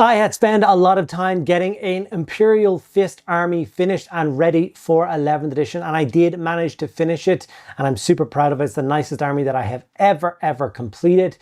I had spent a lot of time getting an Imperial Fist army finished and ready for 11th edition, and I did manage to finish it, and I'm super proud of it. It's the nicest army that I have ever completed.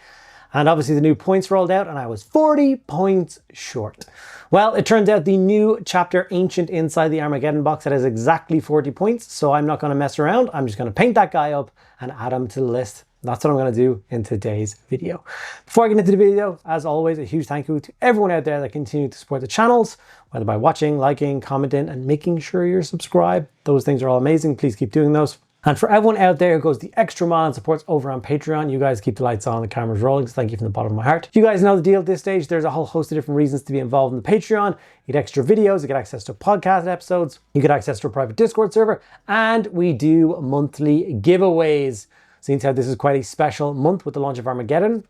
And obviously the new points rolled out and I was 40 points short. Well, it turns out the new chapter Ancient inside the Armageddon box that has exactly 40 points, so I'm not going to mess around. I'm just going to paint that guy up and add him to the list. That's what I'm going to do in today's video. Before I get into the video, as always, a huge thank you to everyone out there that continue to support the channels, whether by watching, liking, commenting, and making sure you're subscribed. Those things are all amazing. Please keep doing those. And for everyone out there who goes the extra mile and supports over on Patreon, you guys keep the lights on, the cameras rolling, so thank you from the bottom of my heart. You guys know the deal at this stage. There's a whole host of different reasons to be involved in the Patreon. You get extra videos, you get access to podcast episodes, you get access to a private Discord server, and we do monthly giveaways. Seeing how this is quite a special month with the launch of Armageddon,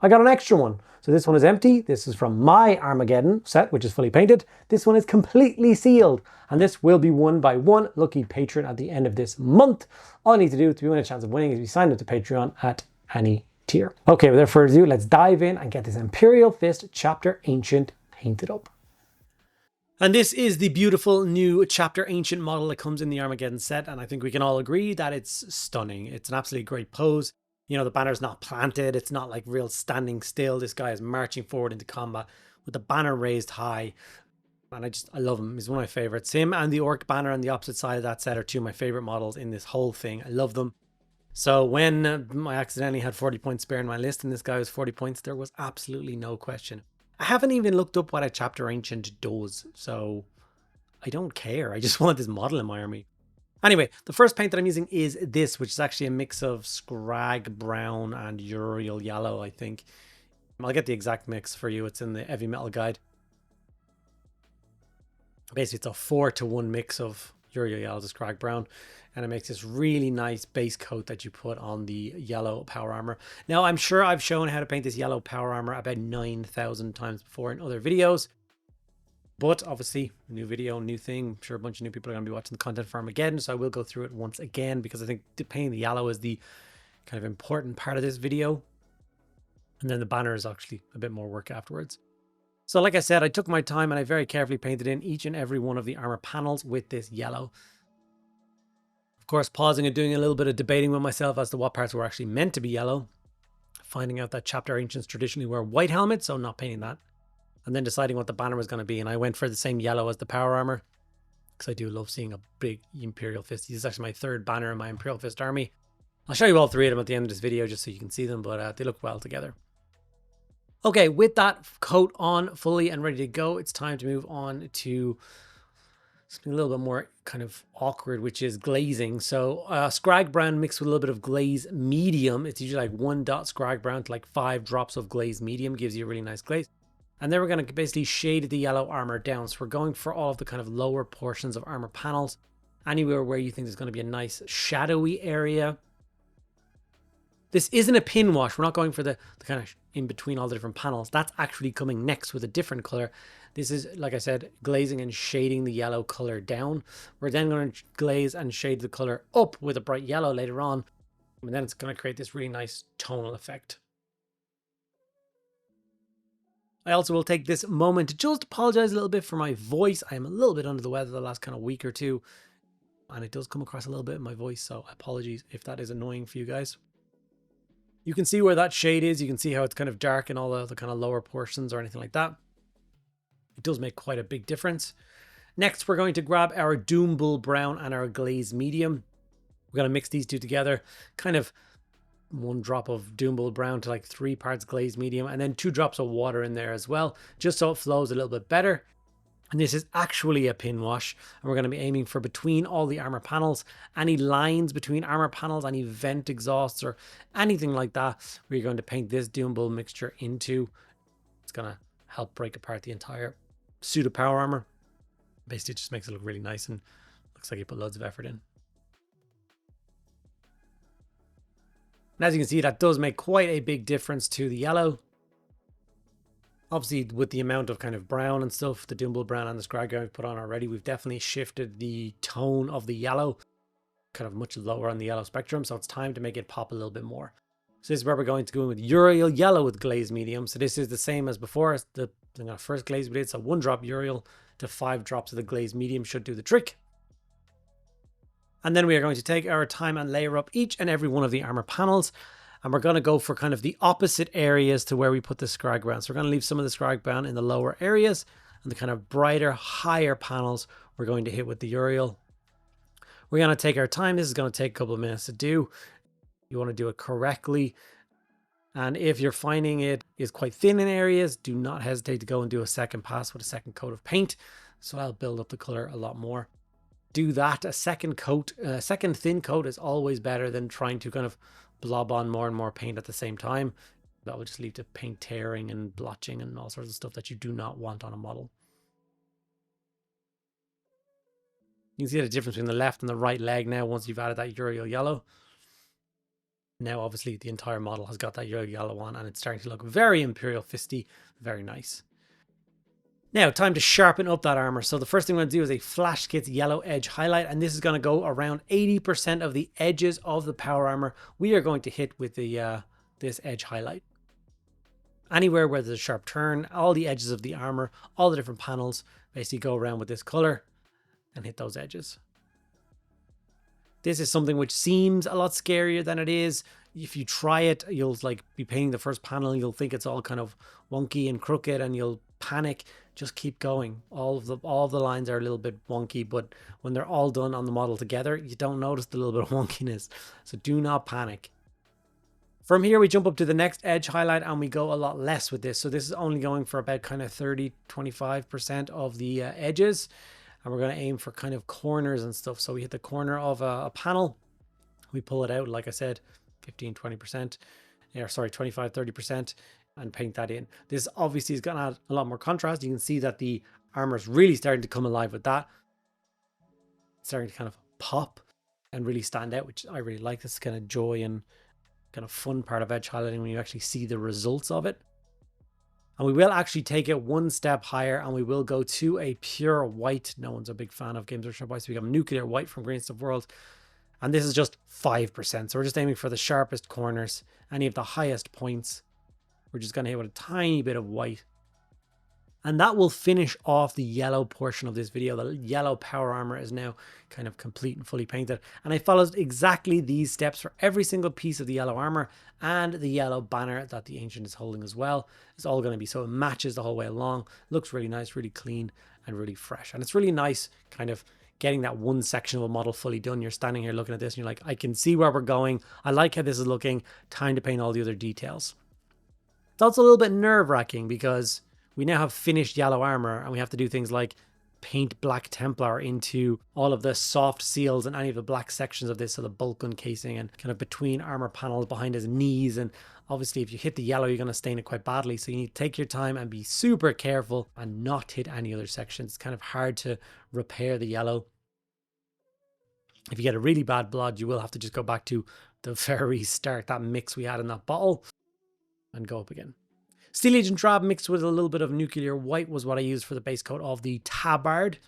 I got an extra one. So this one is empty. This is from my Armageddon set, which is fully painted. This one is completely sealed, and this will be won by one lucky patron at the end of this month. All I need to do to win a chance of winning is be signed up to Patreon at any tier. Okay, without further ado, let's dive in and get this Imperial Fist chapter Ancient painted up. And this is the beautiful new chapter Ancient model that comes in the Armageddon set, and I think we can all agree that it's stunning. It's an absolutely great pose. You know, the banner's not planted. It's not like real standing still. This guy is marching forward into combat with the banner raised high. And I love him. He's one of my favorites. Him and the Orc banner on the opposite side of that set are two of my favorite models in this whole thing. I love them. So when I accidentally had 40 points spare in my list and this guy was 40 points, there was absolutely no question. I haven't even looked up what a chapter Ancient does. So I don't care. I just want this model in my army. Anyway, the first paint that I'm using is this, which is actually a mix of Scrag Brown and Uriel Yellow, I think. I'll get the exact mix for you. It's in the Eavy Metal guide. Basically, it's a 4-to-1 mix of Uriel Yellow to Scrag Brown. And it makes this really nice base coat that you put on the yellow power armor. Now, I'm sure I've shown how to paint this yellow power armor about 9,000 times before in other videos. But obviously, new video, new thing. I'm sure a bunch of new people are going to be watching the content for Armageddon, so I will go through it once again because I think painting the yellow is the kind of important part of this video. And then the banner is actually a bit more work afterwards. So like I said, I took my time and I very carefully painted in each and every one of the armor panels with this yellow. Of course, pausing and doing a little bit of debating with myself as to what parts were actually meant to be yellow. Finding out that chapter Ancients traditionally wear white helmets, so not painting that. And then deciding what the banner was going to be. And I went for the same yellow as the power armor. Because I do love seeing a big Imperial Fist. This is actually my third banner in my Imperial Fist army. I'll show you all three of them at the end of this video just so you can see them. But they look well together. Okay, with that coat on fully and ready to go, it's time to move on to something a little bit more kind of awkward, which is glazing. So Scrag Brown mixed with a little bit of glaze medium. It's usually like 1 dot Scrag Brown to like 5 drops of glaze medium. Gives you a really nice glaze. And then we're going to basically shade the yellow armor down. So we're going for all of the kind of lower portions of armor panels. Anywhere where you think there's going to be a nice shadowy area. This isn't a pin wash. We're not going for the kind of in between all the different panels. That's actually coming next with a different color. This is, like I said, glazing and shading the yellow color down. We're then going to glaze and shade the color up with a bright yellow later on. And then it's going to create this really nice tonal effect. I also will take this moment to just apologize a little bit for my voice. I am a little bit under the weather the last kind of week or two. And it does come across a little bit in my voice. So apologies if that is annoying for you guys. You can see where that shade is. You can see how it's kind of dark in all the kind of lower portions or anything like that. It does make quite a big difference. Next, we're going to grab our Doom Bull Brown and our Glaze Medium. We're going to mix these two together. Kind of 1 drop of Doom Bull Brown to like 3 parts Glaze Medium. And then 2 drops of water in there as well. Just so it flows a little bit better. And this is actually a pin wash. And we're going to be aiming for between all the armor panels. Any lines between armor panels, any vent exhausts or anything like that. We're going to paint this Doom Bull mixture into. It's going to help break apart the entire suit of power armor. Basically, it just makes it look really nice and looks like you put loads of effort in. And as you can see, that does make quite a big difference to the yellow. Obviously, with the amount of kind of brown and stuff, the Doom Bull Brown and the Scrag Brown we've put on already, we've definitely shifted the tone of the yellow, kind of much lower on the yellow spectrum. So it's time to make it pop a little bit more. So this is where we're going to go in with Uriel Yellow with Glaze Medium. So this is the same as before. It's the first glaze we did. So 1 drop Uriel to 5 drops of the Glaze Medium should do the trick. And then we are going to take our time and layer up each and every one of the armor panels. And we're going to go for kind of the opposite areas to where we put the scrag brown. So we're going to leave some of the scrag brown in the lower areas, and the kind of brighter, higher panels we're going to hit with the Uriel. We're going to take our time. This is going to take a couple of minutes to do. You want to do it correctly. And if you're finding it is quite thin in areas, do not hesitate to go and do a second pass with a second coat of paint. So I'll build up the color a lot more. Do that. A second thin coat is always better than trying to kind of blob on more and more paint at the same time. That will just lead to paint tearing and blotching and all sorts of stuff that you do not want on a model. You can see the difference between the left and the right leg now once you've added that Uriel Yellow. Now obviously the entire model has got that Uriel Yellow on, and it's starting to look very Imperial Fisty, very nice. Now, time to sharpen up that armor. So the first thing I'm going to do is a Flash Kits Yellow Edge highlight, and this is going to go around 80% of the edges of the power armor. We are going to hit with the this edge highlight. Anywhere where there's a sharp turn, all the edges of the armor, all the different panels, basically go around with this color and hit those edges. This is something which seems a lot scarier than it is. If you try it, you'll like be painting the first panel, you'll think it's all kind of wonky and crooked and you'll panic. Just keep going. All of the lines are a little bit wonky, but when they're all done on the model together, you don't notice the little bit of wonkiness. So do not panic. From here, we jump up to the next edge highlight and we go a lot less with this. So this is only going for about kind of 30-25% of the edges. And we're going to aim for kind of corners and stuff. So we hit the corner of a panel. We pull it out, like I said, 15-20%. Or sorry, 25-30%. And paint that in. This obviously is going to add a lot more contrast. You can see that the armor is really starting to come alive with that. It's starting to kind of pop and really stand out, which I really like. This kind of joy and kind of fun part of edge highlighting when you actually see the results of it. And we will actually take it one step higher and we will go to a pure white. No one's a big fan of Games Workshop white, so we got nuclear white from Green Stuff World. And this is just 5%. So we're just aiming for the sharpest corners, any of the highest points. We're just going to hit with a tiny bit of white. And that will finish off the yellow portion of this video. The yellow power armor is now kind of complete and fully painted. And I followed exactly these steps for every single piece of the yellow armor and the yellow banner that the Ancient is holding as well. It's all going to be so it matches the whole way along. Looks really nice, really clean and really fresh. And it's really nice kind of getting that one section of a model fully done. You're standing here looking at this and you're like, I can see where we're going. I like how this is looking. Time to paint all the other details. It's also a little bit nerve-wracking because we now have finished yellow armor and we have to do things like paint Black Templar into all of the soft seals and any of the black sections of this, so the bolt gun casing and kind of between armor panels behind his knees. And obviously if you hit the yellow, you're going to stain it quite badly. So you need to take your time and be super careful and not hit any other sections. It's kind of hard to repair the yellow. If you get a really bad blood, you will have to just go back to the very start, that mix we had in that bottle, and go up again. Steel Agent Drab mixed with a little bit of nuclear white was what I used for the base coat of the tabard.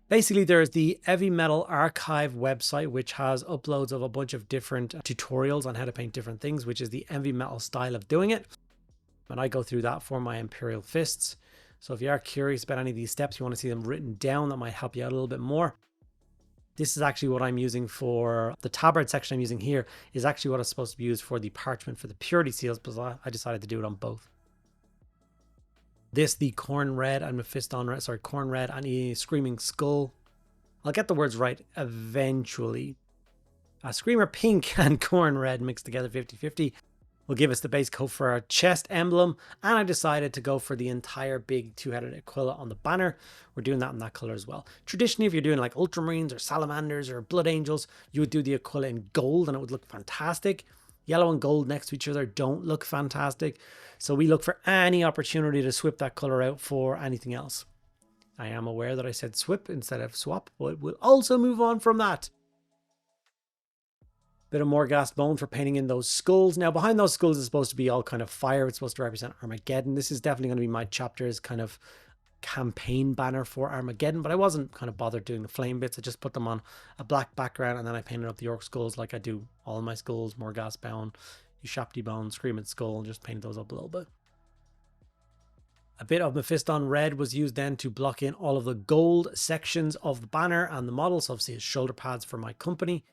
Basically, there's the Eavy Metal archive website, which has uploads of a bunch of different tutorials on how to paint different things, which is the Eavy Metal style of doing it. And I go through that for my Imperial Fists. So if you are curious about any of these steps, you want to see them written down, that might help you out a little bit more. This is actually what I'm using for the tabard section I'm using here is actually what is supposed to be used for the parchment for the purity seals, because I decided to do it on both. This, the Corn Red and Mephiston Red, sorry, Corn Red and a Screaming Skull. I'll get the words right eventually. A Screamer Pink and Corn Red mixed together 50-50 will give us the base coat for our chest emblem. And I decided to go for the entire big two-headed Aquila on the banner. We're doing that in that color as well. Traditionally, if you're doing like Ultramarines or Salamanders or Blood Angels, you would do the Aquila in gold and it would look fantastic. Yellow and gold next to each other don't look fantastic. So we look for any opportunity to swap that color out for anything else. I am aware that I said swip instead of swap, but we'll also move on from that. Bit of Morghast Bone for painting in those skulls. Now behind those skulls is supposed to be all kind of fire. It's supposed to represent Armageddon. This is definitely going to be my chapter's kind of campaign banner for Armageddon, but I wasn't kind of bothered doing the flame bits. I just put them on a black background, and then I painted up the orc skulls like I do all my skulls, Morghast Bound, Ushapti Bone, Screaming Skull, and just painted those up a little bit. A bit of Mephiston red was used then to block in all of the gold sections of the banner and the model. So obviously it's shoulder pads for my company.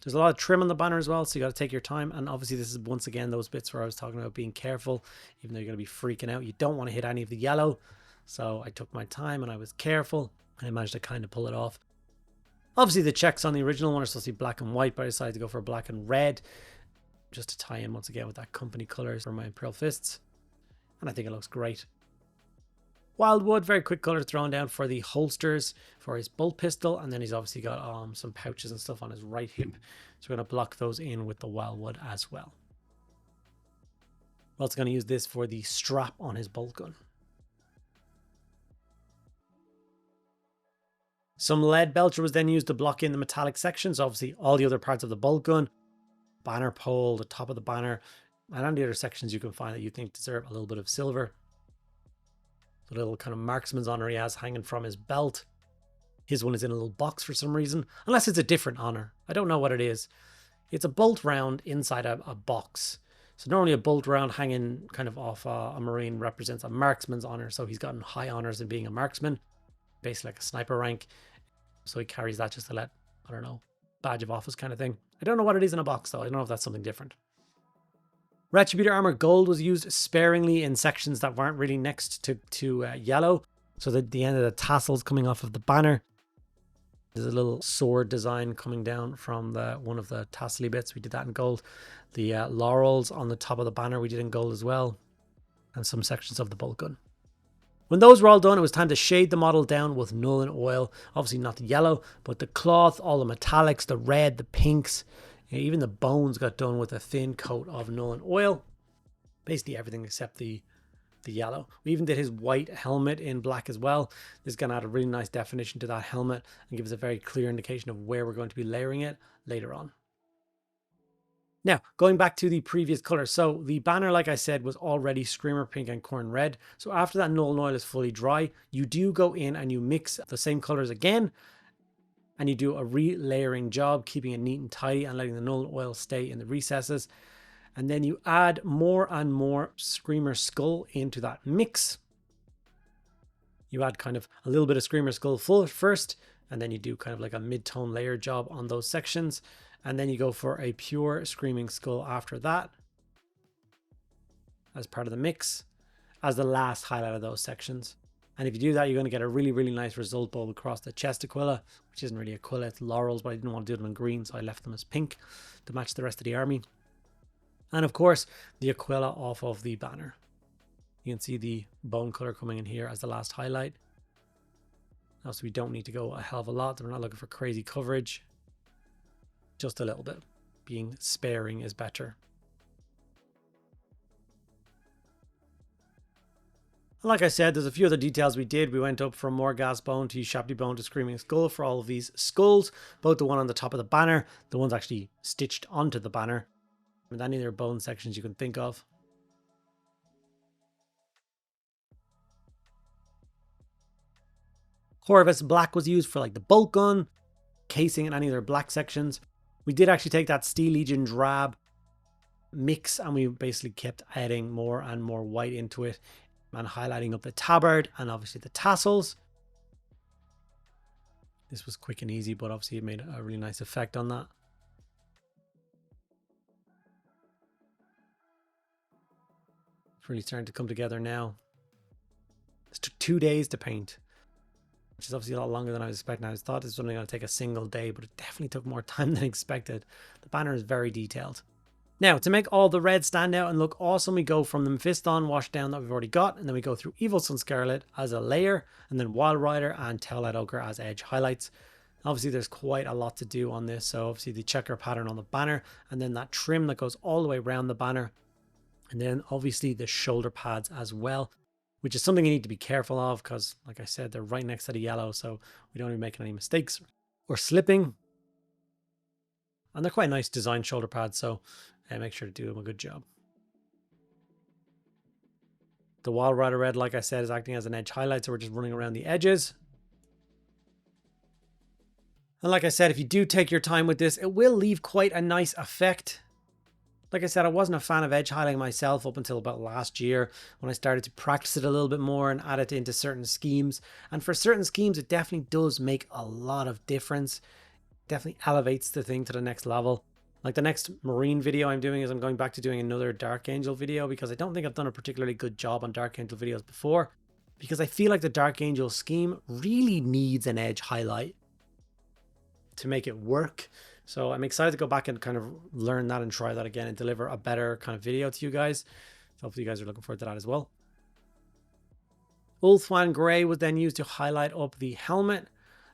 There's a lot of trim on the banner as well, so you got to take your time. And obviously this is once again those bits where I was talking about being careful, even though you're going to be freaking out. You don't want to hit any of the yellow. So I took my time and I was careful, and I managed to kind of pull it off. Obviously the checks on the original one are supposed to be black and white, but I decided to go for black and red just to tie in once again with that company colors for my Imperial Fists. And I think it looks great. Wildwood, very quick color thrown down for the holsters for his bolt pistol, and then he's obviously got some pouches and stuff on his right hip, so we're going to block those in with the Wildwood as well. We're also going to use this for the strap on his bolt gun. Some lead belcher was then used to block in the metallic sections, obviously all the other parts of the bolt gun, banner pole, the top of the banner, and any other sections you can find that you think deserve a little bit of silver. The little kind of marksman's honor he has hanging from his belt. His one is in a little box for some reason, unless it's a different honor. I don't know what it is. It's a bolt round inside a box. So normally a bolt round hanging kind of off a marine represents a marksman's honor. So he's gotten high honors in being a marksman, basically like a sniper rank. So he carries that just to let, I don't know, badge of office kind of thing. I don't know what it is in a box though. I don't know if that's something different. Retributor armor gold was used sparingly in sections that weren't really next to yellow. So the end of the tassels coming off of the banner. There's a little sword design coming down from one of the tassely bits. We did that in gold. The laurels on the top of the banner we did in gold as well. And some sections of the bolt gun. When those were all done, it was time to shade the model down with Nuln Oil. Obviously not the yellow, but the cloth, all the metallics, the red, the pinks. Even the bones got done with a thin coat of Nuln Oil. Basically everything except the yellow. We even did his white helmet in black as well. This is going to add a really nice definition to that helmet and give us a very clear indication of where we're going to be layering it later on. Now, going back to the previous color. So the banner, like I said, was already Screamer Pink and Corn Red. So after that Nuln Oil is fully dry, you do go in and you mix the same colors again. And you do a re-layering job, keeping it neat and tidy and letting the Nuln Oil stay in the recesses. And then you add more and more Screamer Skull into that mix. You add kind of a little bit of Screamer Skull first, and then you do kind of like a mid-tone layer job on those sections. And then you go for a pure Screaming Skull after that, as part of the mix, as the last highlight of those sections. And if you do that, you're going to get a really, really nice result bowl across the chest Aquila, which isn't really Aquila, it's laurels, but I didn't want to do them in green, so I left them as pink to match the rest of the army. And of course, the Aquila off of the banner. You can see the bone color coming in here as the last highlight. Also, we don't need to go a hell of a lot. We're not looking for crazy coverage. Just a little bit. Being sparing is better. Like I said, there's a few other details we did. We went up from Morghast Bone to Ushapti Bone to Screaming Skull for all of these skulls. Both the one on the top of the banner, the one's actually stitched onto the banner. With any other bone sections you can think of. Corvus Black was used for like the bolt gun, casing and any other black sections. We did actually take that Steel Legion drab mix and we basically kept adding more and more white into it. And highlighting up the tabard and obviously the tassels. This was quick and easy, but obviously it made a really nice effect on that. It's really starting to come together now. This took 2 days to paint, which is obviously a lot longer than I was expecting. I thought this was only going to take a single day, but it definitely took more time than expected. The banner is very detailed. Now, to make all the red stand out and look awesome, we go from the Mephiston wash down that we've already got, and then we go through Evil Sun Scarlet as a layer, and then Wild Rider and Taillight Ogre as edge highlights. Obviously, there's quite a lot to do on this, so obviously the checker pattern on the banner, and then that trim that goes all the way around the banner, and then obviously the shoulder pads as well, which is something you need to be careful of, because like I said, they're right next to the yellow, so we don't be making any mistakes or slipping. And they're quite nice design shoulder pads, so make sure to do them a good job. The Wild Rider Red, like I said, is acting as an edge highlight, so we're just running around the edges. And like I said, if you do take your time with this, it will leave quite a nice effect. Like I said, I wasn't a fan of edge highlighting myself up until about last year when I started to practice it a little bit more and add it into certain schemes. And for certain schemes, it definitely does make a lot of difference. Definitely elevates the thing to the next level. Like the next Marine video I'm doing is I'm going back to doing another Dark Angel video because I don't think I've done a particularly good job on Dark Angel videos before, because I feel like the Dark Angel scheme really needs an edge highlight to make it work. So I'm excited to go back and kind of learn that and try that again and deliver a better kind of video to you guys. So hopefully you guys are looking forward to that as well. Ulthuan Grey was then used to highlight up the helmet,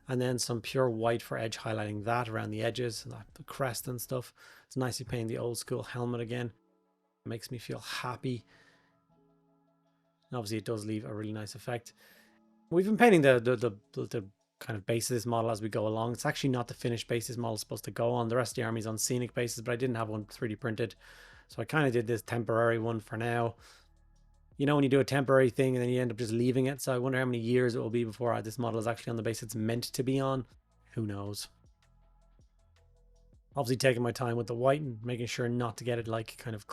and then some pure white for edge highlighting that around the edges and the crest and stuff. It's nicely painting the old school helmet again. It makes me feel happy. And obviously it does leave a really nice effect. We've been painting the kind of base of this model as we go along. It's actually not the finished base this model is supposed to go on. The rest of the army's on scenic bases, but I didn't have one 3D printed. So I kind of did this temporary one for now. You know, when you do a temporary thing and then you end up just leaving it. So I wonder how many years it will be before this model is actually on the base it's meant to be on. Who knows? Obviously taking my time with the white and making sure not to get it like kind of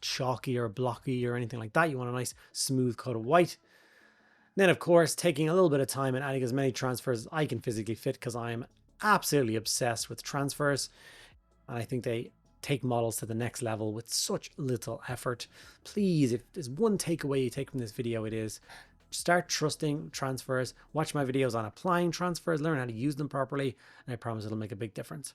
chalky or blocky or anything like that. You want a nice smooth coat of white. Then, of course, taking a little bit of time and adding as many transfers as I can physically fit, because I am absolutely obsessed with transfers. And I think they take models to the next level with such little effort. Please, if there's one takeaway you take from this video, it is start trusting transfers. Watch my videos on applying transfers, learn how to use them properly, and I promise it'll make a big difference.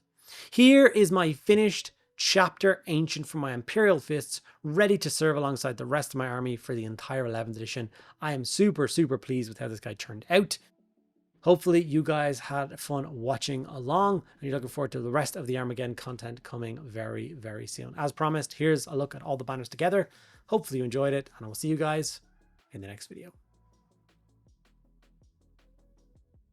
Here is my finished chapter Ancient from my Imperial Fists, ready to serve alongside the rest of my army for the entire 11th edition. I am super pleased with how this guy turned out. Hopefully you guys had fun watching along, and you're looking forward to the rest of the Armageddon content coming very soon. As promised, here's a look at all the banners together. Hopefully you enjoyed it, and I will see you guys in the next video.